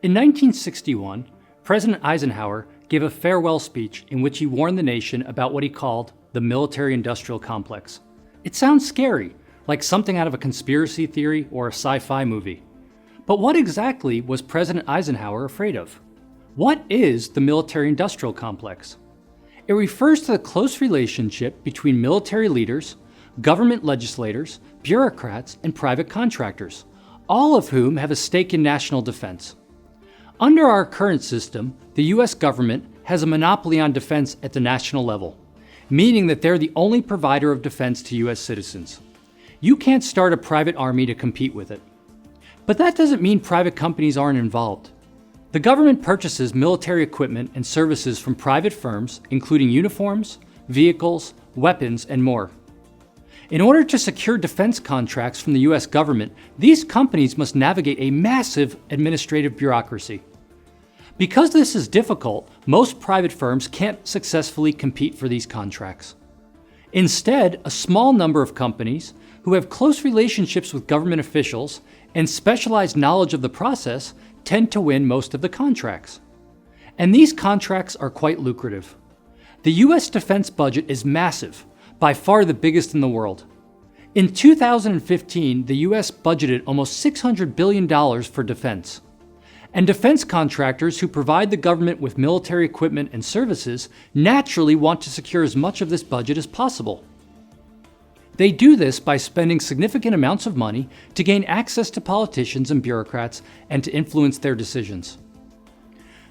In 1961, President Eisenhower gave a farewell speech in which he warned the nation about what he called the military-industrial complex. It sounds scary, like something out of a conspiracy theory or a sci-fi movie. But what exactly was President Eisenhower afraid of? What is the military-industrial complex? It refers to the close relationship between military leaders, government legislators, bureaucrats, and private contractors, all of whom have a stake in national defense. Under our current system, the US government has a monopoly on defense at the national level, meaning that they're the only provider of defense to US citizens. You can't start a private army to compete with it. But that doesn't mean private companies aren't involved. The government purchases military equipment and services from private firms, including uniforms, vehicles, weapons, and more. In order to secure defense contracts from the US government, these companies must navigate a massive administrative bureaucracy. Because this is difficult, most private firms can't successfully compete for these contracts. Instead, a small number of companies who have close relationships with government officials and specialized knowledge of the process tend to win most of the contracts. And these contracts are quite lucrative. The US defense budget is massive, by far the biggest in the world. In 2015, the US budgeted almost $600 billion for defense. And defense contractors who provide the government with military equipment and services naturally want to secure as much of this budget as possible. They do this by spending significant amounts of money to gain access to politicians and bureaucrats and to influence their decisions.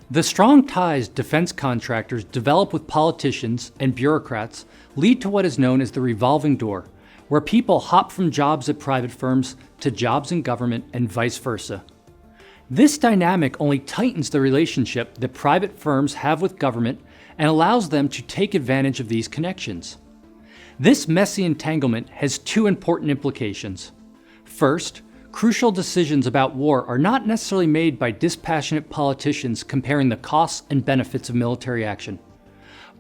The strong ties defense contractors develop with politicians and bureaucrats lead to what is known as the revolving door, where people hop from jobs at private firms to jobs in government and vice versa. This dynamic only tightens the relationship that private firms have with government and allows them to take advantage of these connections. This messy entanglement has two important implications. First, crucial decisions about war are not necessarily made by dispassionate politicians comparing the costs and benefits of military action.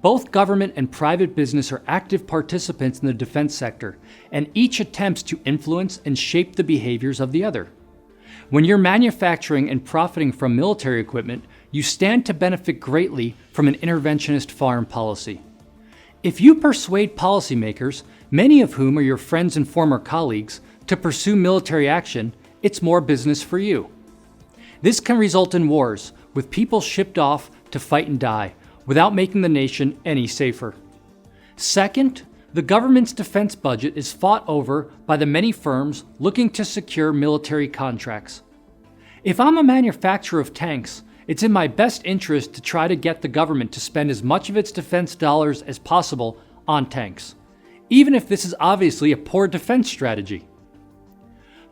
Both government and private business are active participants in the defense sector, and each attempts to influence and shape the behaviors of the other. When you're manufacturing and profiting from military equipment, you stand to benefit greatly from an interventionist foreign policy. If you persuade policymakers, many of whom are your friends and former colleagues, to pursue military action, it's more business for you. This can result in wars, with people shipped off to fight and die, without making the nation any safer. Second, the government's defense budget is fought over by the many firms looking to secure military contracts. If I'm a manufacturer of tanks, it's in my best interest to try to get the government to spend as much of its defense dollars as possible on tanks, even if this is obviously a poor defense strategy.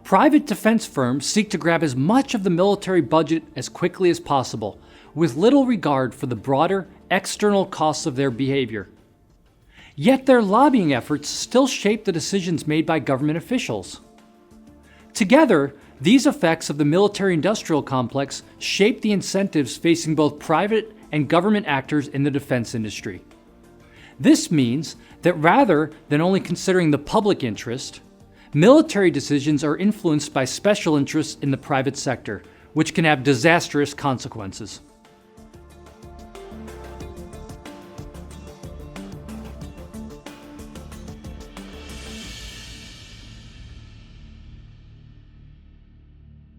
Private defense firms seek to grab as much of the military budget as quickly as possible, with little regard for the broader external costs of their behavior. Yet their lobbying efforts still shape the decisions made by government officials. Together, these effects of the military-industrial complex shape the incentives facing both private and government actors in the defense industry. This means that rather than only considering the public interest, military decisions are influenced by special interests in the private sector, which can have disastrous consequences.